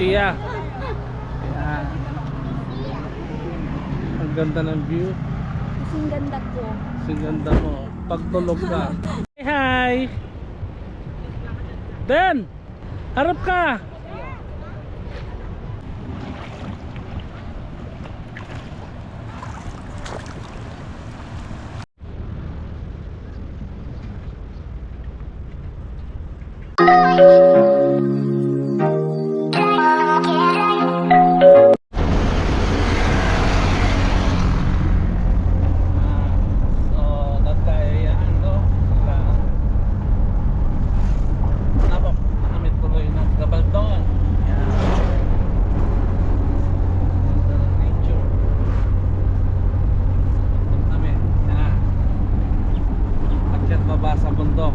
Sia. Ayan. Ang ganda ng view. Kasing ganda ko. Kasing ganda mo. Pagtulog ka. Hi! Den! Harap ka! Sa bundok.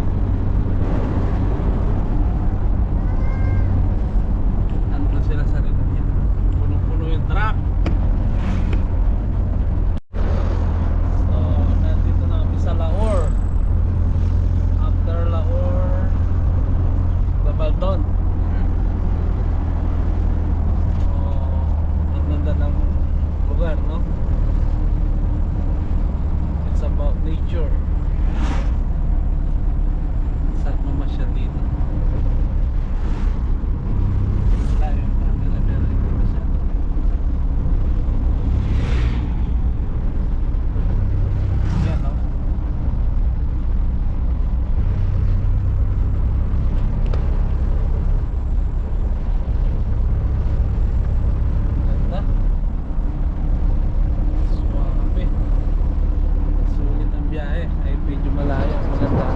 Nandun sila sa rin. Puno-puno yung truck. So, nandito na kami sa Laor. After Laor, Gabaldon. Ang ganda ng lugar, no? It's about nature. Sarap mamasyal dito. Layo yung camera, pero hindi masyado. Yan, no? Ganda. Swabe. Sulit ang biyahe. Ay medyo malayo. Maganda.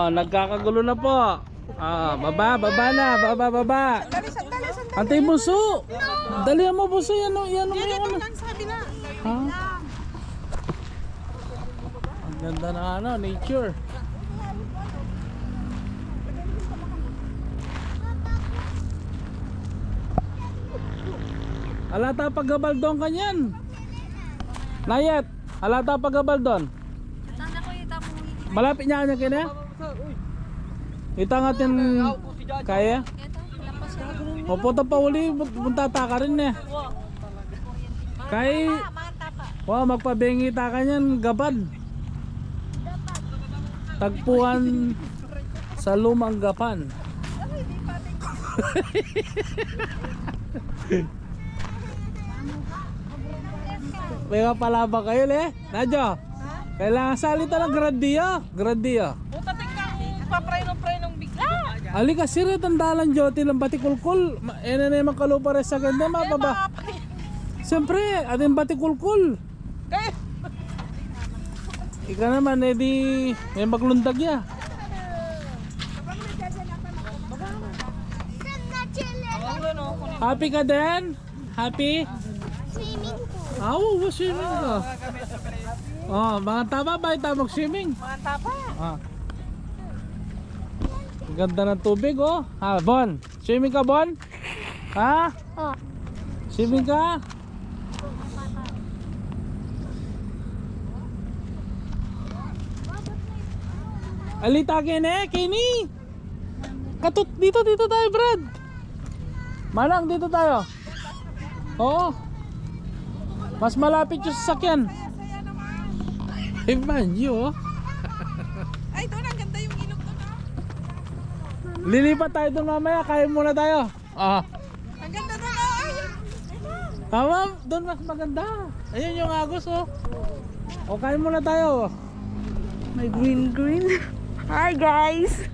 Nagkakagulo na po. Baba na, baba. Antay buso. Dali mo buso, yan mo yan mo. Ha? Ang ganda na nature. Alata paggabaldon kanyan. Nayet, alata paggabaldon. Malapit niya kanya kina? Itangat yung kaya? O punta pa uli, punta ka rin eh. Kay, magpabengi ta kanyan, gabad. Tagpuan sa lumang gapan. May kapalaba kayo le? Nadyo? Kailangan salita ng gradiyo. Puta tingkang papray-nong bigla. Ali ka sirit ang dalan joti lang batikulkul. Ena na yung kalupare sa ganda mapaba. Siyempre, ating batikulkul. Ika naman, edi may maglundag ya. Happy ka din? Happy? Swimming pool. Swimming ka. Mga taba ba ito mag-swimming? Mga tapa. Ganda ng tubig Bon, swimming ka Bon? Ha? Swimming ka? Alita Kini. Katut dito tayo Brad. Manang dito tayo. Oo. Mas malapit yung sasakyan. Manyo. Ay, doon ang ganda yung ilog doon. Lilipat tayo doon mamaya, kain muna tayo. Ang ganda doon. Tama, doon mas maganda. Ayun yung agos kain muna tayo. May green. Hi guys.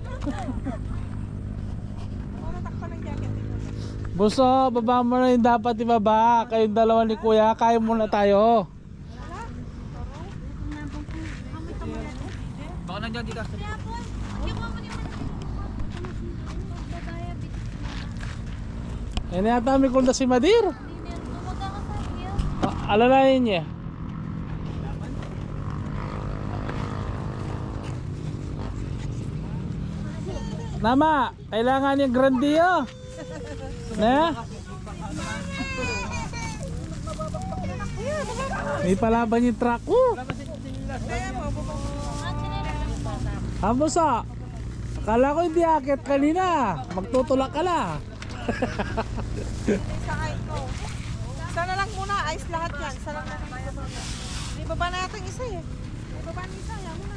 Buso, baba mo na yung dapat ibaba. Kayong dalawa ni Kuya, kain muna tayo. Baka nandiyan dito. Yan yata may kulda si Madir. Alalayan niya. Nama, kailangan yung grandiyo. Na? May palaban yung truck. Hamos ah. Akala ko hindi akit kanina. Magtutulak ka na. Sakay ko. Sana lang muna, ayos lahat yan. Sana lang natin. Di baba natin isa eh. Di baba na isa, yan mo na.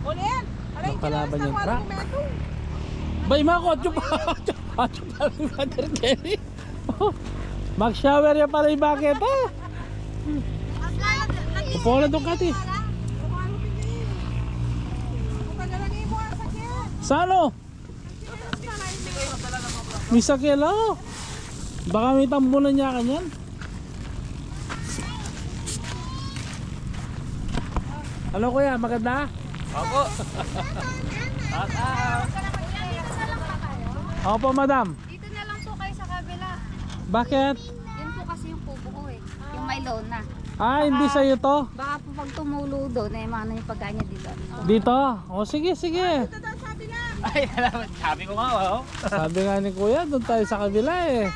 Ulit! Aray, Napalaban yung kinalas na truck. argumento. Bay, makotso pa. Kotso pa rin Brother Jerry. Mag-shower yan pala yung bakit ha. Upo na doon kati. Sano? May sakyan ako. Baka may tambunan niya kanyan. Ano kuya, maganda? Opo. Opo madam. Dito na lang po kayo sa kabila. Bakit? Yun po kasi yung kubo ko eh. Yung may lona. Ah, hindi sa'yo to? Baka po pag tumulo doon, eh maano yung pagkain niya dito. Dito? O sige, sige. Ay, sabi ko nga, oh. Sabi nga ni kuya, doon tayo sa kabila eh.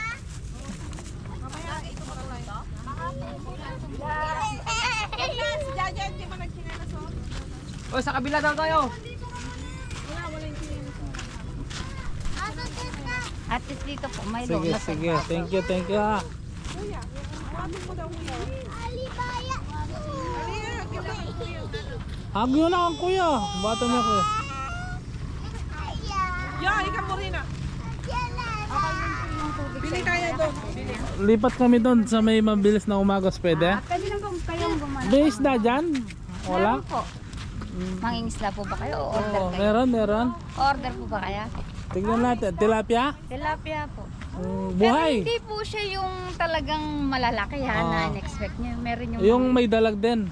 Si Jaja, hindi mo nagkinelas oh. Oh, sa kabila daw tayo. At least dito po, may Sige, lona. sige. Thank you, thank you ah. Kuya, hawatin mo daw kuya. Alibaya! Agyo na ang kuya. Bata niya kuya. Yeah, ikaw mo rin ah. Bili tayo doon. Bili. Lipat kami doon sa may mabilis na umagos, pwede? Pwede lang po kayong gumana. Base na dyan? Wala? Meron po. Mangingisla po ba kayo o order Oo, kayo? meron, meron. Order po ba kaya? Tignan natin. Tilapia? Tilapia po. Pero Buhay. hindi po siya yung talagang malalaki ha, na in-expect niyo. Meron yung... Yung may dalag din.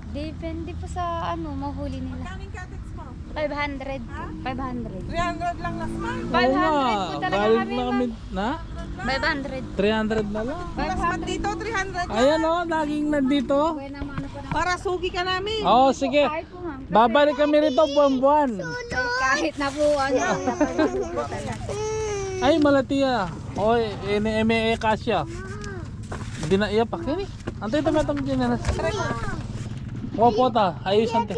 Depende po sa ano, mahuli nila. Kaming katits mo. 500. 500. 300 lang na smart. 500 Oo nga, po talaga galing kami, na kami. Na? 500. 300 na lang. Mas mat dito, 300. Ayan o, laging nandito. Buena mano po na. Para sugi ka namin. Oo, sige. Kahit po ma'am. Babalik kami rito buwan-buwan. Kahit na po ano. Ay, malatiya. O, eme kasya. Hindi na iya pa. Kini. Antay tamatang dyan na. O, pota. Ayusan te.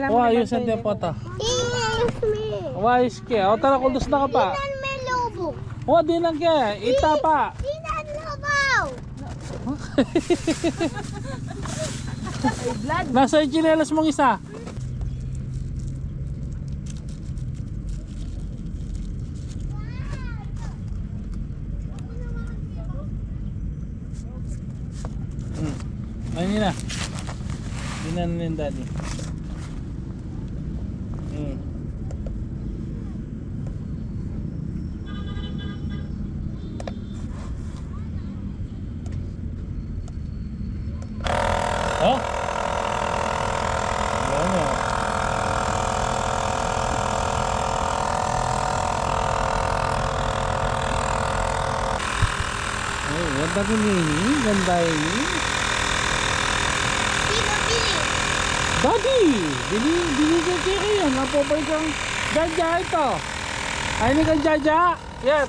O, ayusan te, pota. O, ayos ke. O, tara, kuldos na ka pa. O, di lang ke. Ita pa. Nasa yung chinelas mong isa. Ayun na. Dinan na yung daddy. Oh? Ayan o. Ay, ganda ko nini. Ganda ini. Daddy! Bili ka kaya yan. Napopay kang Jaja ito. Ay, ini kang Jaja. Yes.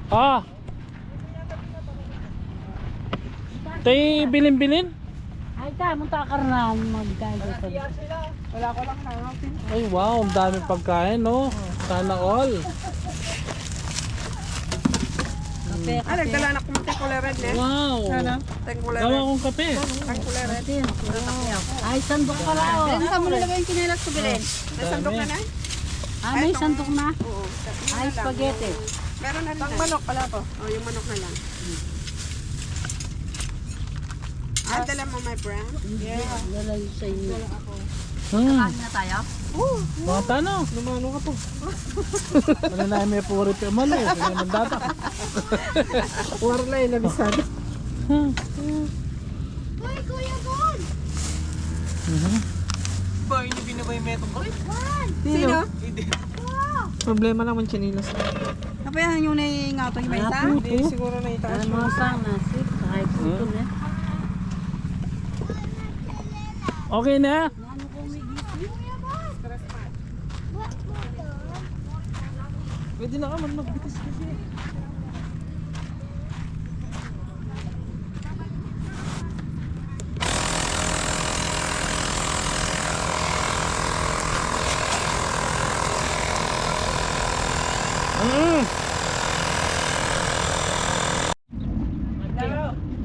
Ah. Tay bilin-bilin? Ay ka, munta ka na magkain dito. Wala ko lang hanapin. Ay wow, ang dami pagkain no. Sana all. Ah, nagdala na kumati kulay red eh. Wow. Sana, tayong kulay Gawa red. kong kape. Ang kulay red. Ay, sandok pala. Ayun sa muna lagay yung kinelas ko bilhin. May sandok na na? Ah, may sandok na. Oo. Ay, spaghetti. Meron na rin. Pang manok pala po. O, yung manok na lang. Ah, dala mo my brand? Yeah. Lalay sa inyo. Hmm. na tayo? Mga tanong. Lumano ka po. Ano na may puri pa man eh. Kaya nang data. Warlay na bisado. Uy, Kuya Bon! itong kulit. Sino? Problema naman chinilas. Kapayahan yung naiingato yung isa? Hindi siguro na itaas mo. Okay na? Pwede na ka magbitis kasi.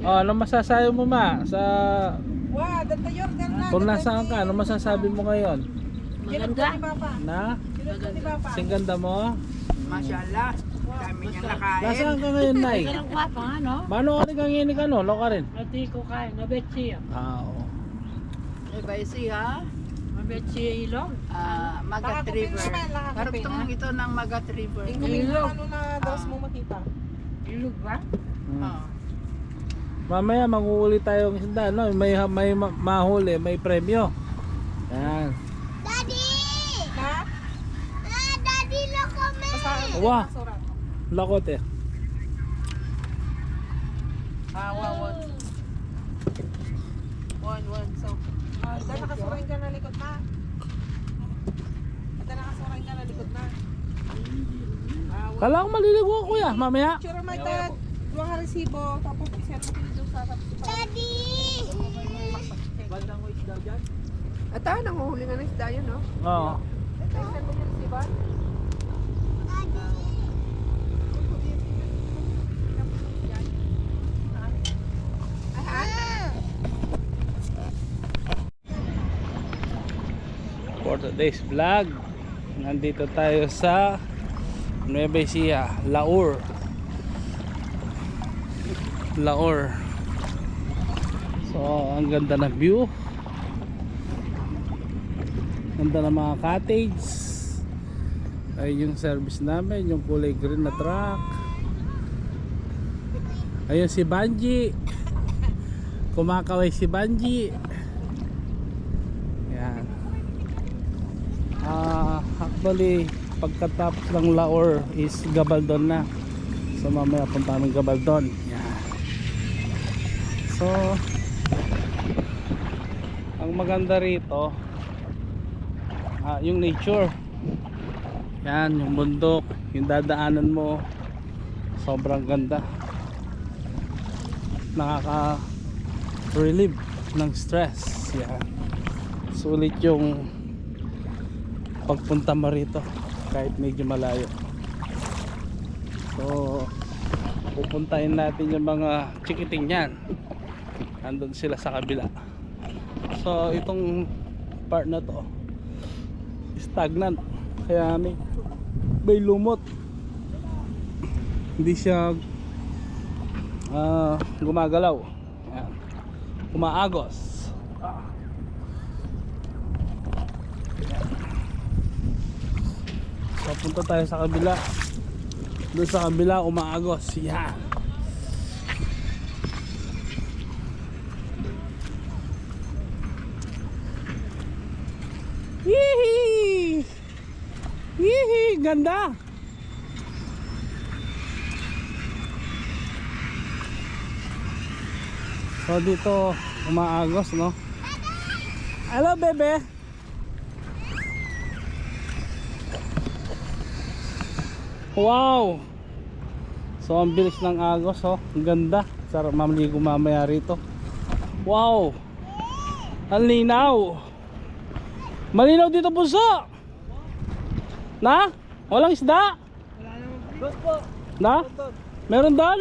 Oh, ano masasabi mo ma sa Wow, datayor ganda. kung nasaan ka? Ano masasabi mo ngayon? Maganda. Na? Sinugod ni Papa. Sing ganda mo? Mashallah. Dami niyang nakain. Nasaan ka ngayon, Nay? Mano ka rin kang ka no? Lo ka rin? Hindi ko kaya, nabetsi yan. Oo. Ibaisi ha? Mabetsi ilong. Magat Nakakupin River. naman, nakakupin, Karugtong ha? ito ng Magat River. Tingnan mo ano na daws mo makita. Ilog ba? Oh. Mamaya manguuli tayo ng isda, no? May mahuli, may premyo. Yan. Ha? Basahin mo Wah. yung surat. Lakot eh. Wow. One. So, ito nakasurain ka na likod na. Kala ko maliligo ako kuya, mamaya. Picture mo ito. Duwa ka resibo. Tapos isyan mo pinito sa Daddy! At nanguhuli nga ng isda yun, no? Oo. Isyan mo yung resibo. For today's vlog, nandito tayo sa Nueva Ecija, Laur. So, ang ganda ng view. Ganda ng mga cottage. Ayun yung service namin, yung kulay green na truck. Ayun si Banji. Kumakaway si Banji. Yan. Actually, pagkatapos ng Laur is Gabaldon na. So mamaya punta namin Gabaldon. Yan. So ang maganda rito yung nature. Yan, yung bundok, yung dadaanan mo, sobrang ganda. Nakaka-relieve ng stress. Yan. Sulit yung pagpunta mo rito kahit medyo malayo. So pupuntahin natin yung mga chikiting yan. Andun sila sa kabila. So itong part na to stagnant, kaya may lumot, hindi siya gumagalaw. Yan. Umaagos. So punta tayo sa kabila. Doon sa kabila umaagos. Yan. Yee! Yee! Ganda! So dito umaagos, no? Hello, bebe! Wow! So ang bilis ng agos, oh. Ang ganda. Sarap mamaligo mamaya rito. Wow! Ang linaw! Malinaw dito, puso! Na? Walang isda? Na? Meron doon?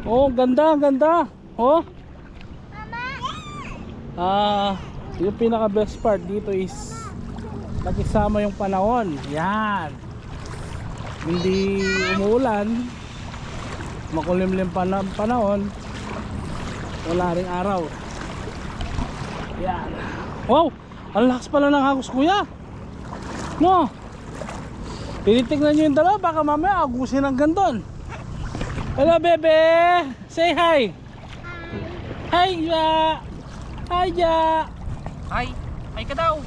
Oh, ganda, ganda. Oh. Yung pinaka best part dito is nakisama yung panahon. Yan. Hindi umuulan. Makulimlim panahon. Wala ring araw. Yan. Wow! Ang lakas pala ng agos, kuya. No? Tinitignan nyo yung dalawa, baka mamaya agusin ang gandon. Hello, bebe! Say hi! Hi, Ja! Hi, Ja! Ay! Ay ka daw!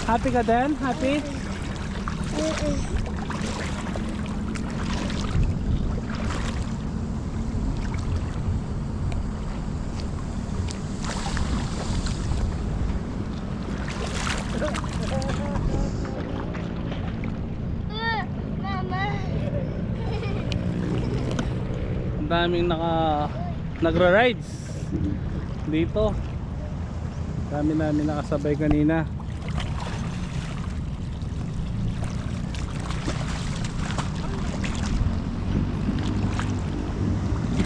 Happy ka din? Happy? Ang daming nagra-rides dito. Dami namin nakasabay kanina.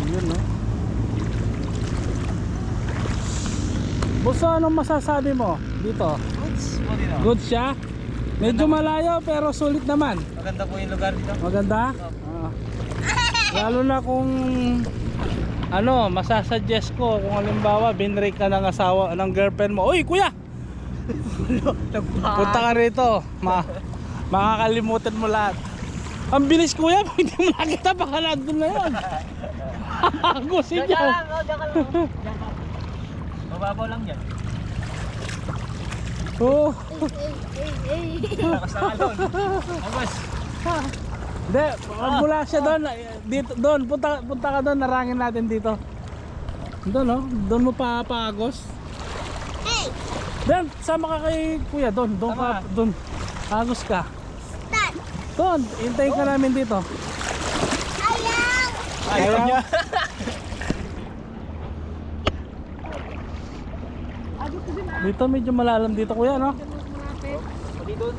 Yun, no? Buso, anong masasabi mo dito? Good siya? Medyo malayo pero sulit naman. Maganda po yung lugar dito. Maganda? Ah. Lalo na kung ano, masasuggest ko kung halimbawa binrake ka ng asawa, ng girlfriend mo. Uy, kuya! Punta ka rito. Makakalimutan mo lahat. Ang bilis, kuya. Hindi mo nakita, baka nandun na yun. Gusin Diyan niya. ka lang, oh, diyan ka lang. Mababaw lang yan. Oo. Lakas na kalon. Amas. Hindi, magmula siya doon. Dito, doon, punta ka doon, narangin natin dito. Doon, no? Doon mo paagos. Hey! Doon, sama ka kay kuya, doon ka, doon. Agos ka. Doon, hintayin ka namin dito. Ayaw niya. Dito medyo malalam dito, kuya, no? Dito.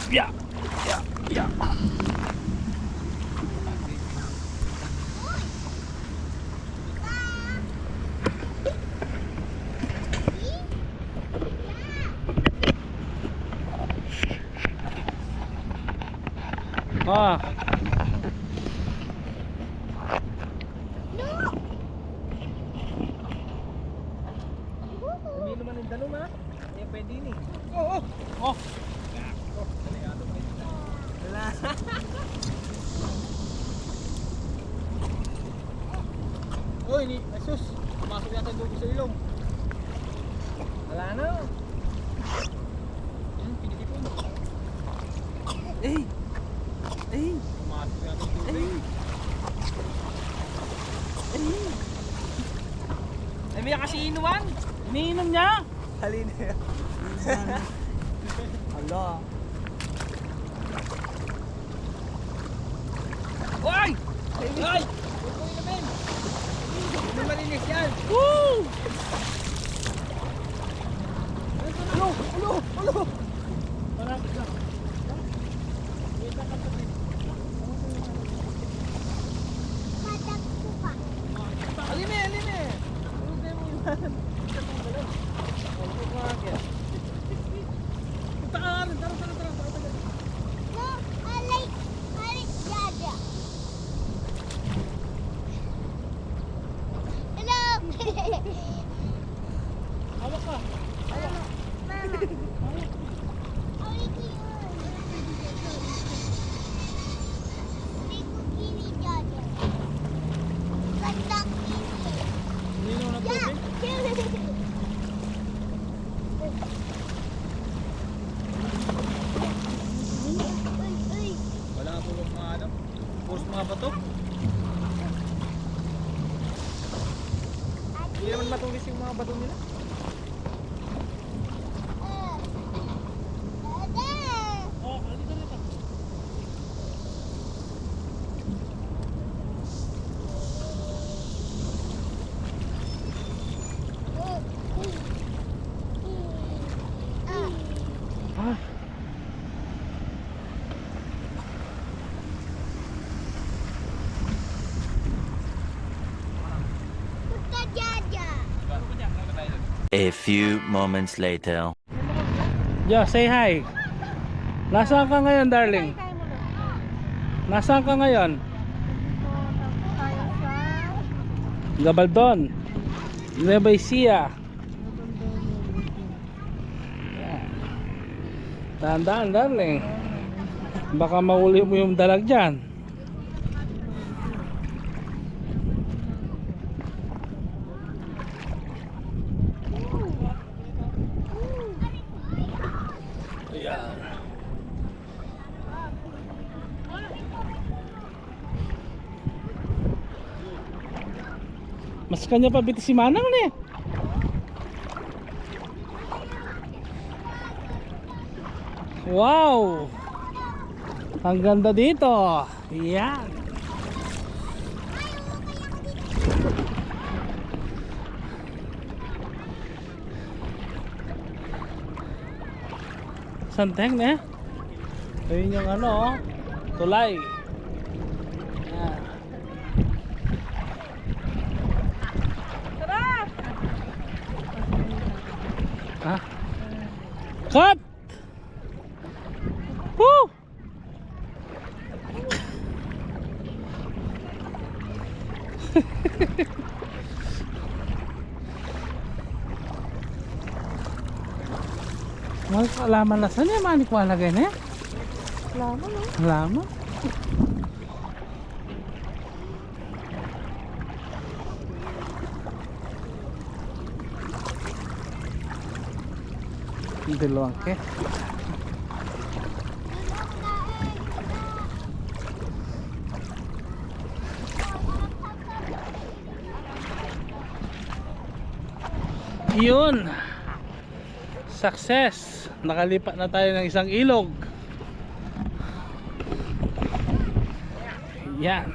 Yeah. Ah. Hindi naman yung dalon ha. Eh pwede ni. Oh. Uy, ni Jesus. Pumasok yata doon sa ilong. Wala na. Pinitipon. Pumasok yata doon. Ay, may kasi inuman. Iniinom niya. Halina yan. Hala. Hoy! Hoy! Huwag mo inamin! Hindi malinis yan! Woo! Ulo! Alime! Huwag mo iwan. Punta ka rin! Tara! Hawak ka. Iniinom ng tubig. Wala nga pulong mga ano. Puros mga bato. Hindi naman matulis yung mga bato nila. Oh, dito. Ah. A few moments later. Yeah, say hi. Nasaan ka ngayon, darling? Nasaan ka ngayon? Gabaldon. Nueva Ecija. Dahan-dahan, darling. Baka mahuli mo yung dalag dyan. Ayan. Mas kanya pa biti si Manang ni. Wow! Ang ganda dito. Yan. Santeng na. Ayun yung ano, oh, tulay. Yan. Ha? Cut! Woo! Mal alaman na saan yung manikwala ganyan? Laman no? Alaman? Dalawang ke. Yun. Success. Nakalipat na tayo ng isang ilog. Yan.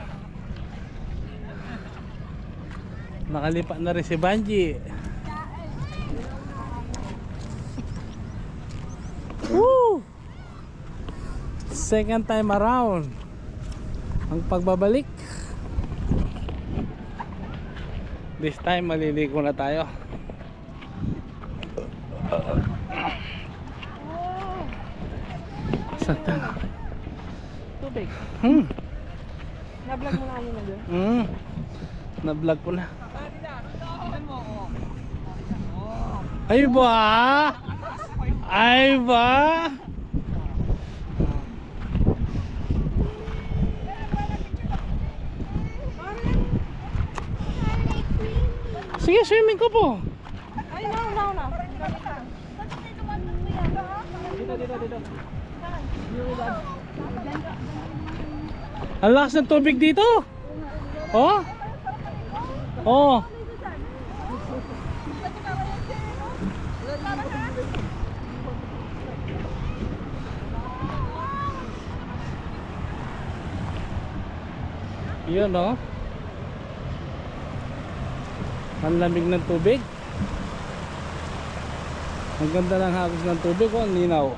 Nakalipat na rin si Banji. Woo! Second time around ang pagbabalik. This time maliligo na tayo. Santa. Tubig. Na-vlog mo na yun na doon. Na-vlog ko na. Ay ba? Ay ba? Sige, swimming ko po. Ay, no. Ang lakas ng tubig dito. Oh. Oh. Yun, oh. Ang lamig ng tubig. Ang ganda ng hagos ng tubig, oh, ang linaw.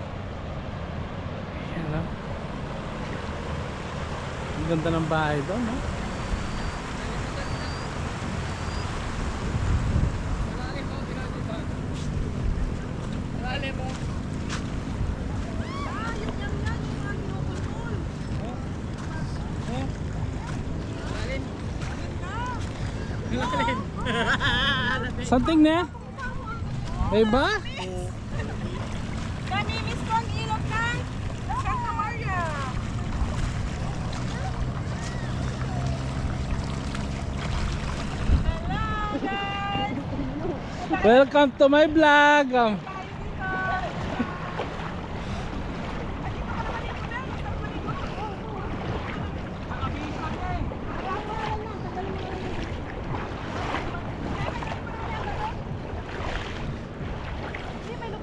Ayan, oh. Ang ganda ng bahay doon, oh. Something na? Diba? Kanimiss ko ang ilog ng Santa Maria. Hello guys! Welcome to my vlog.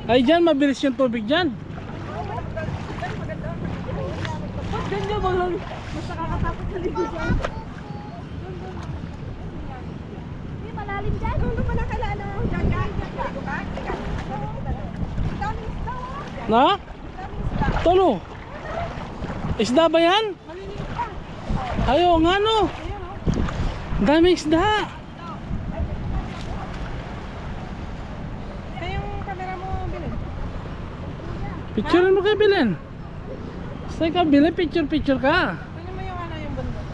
Ay, dyan, mabilis yung tubig dyan. Ganyan mo lang. Mas nakakatakot sa ligo siya. Hindi, malalim dyan. Doon pa nakalala. Diyan. Daming isda. Na? Tolo. Isda ba yan? Ayo nga no. Daming isda. Picturean mo kay Belen. Say ka Belen, picture ka. Ano mo yung ano yung bundok?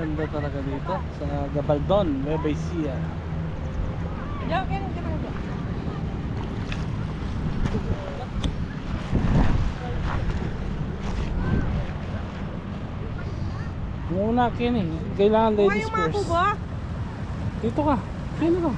Ganda talaga dito sa Gabaldon, Nueva Ecija. Diyan, ganun, ganun, ganun. Muna Kenny, kailangan Kuha ladies yung mga first. kubo. Dito ka, Kenny ka.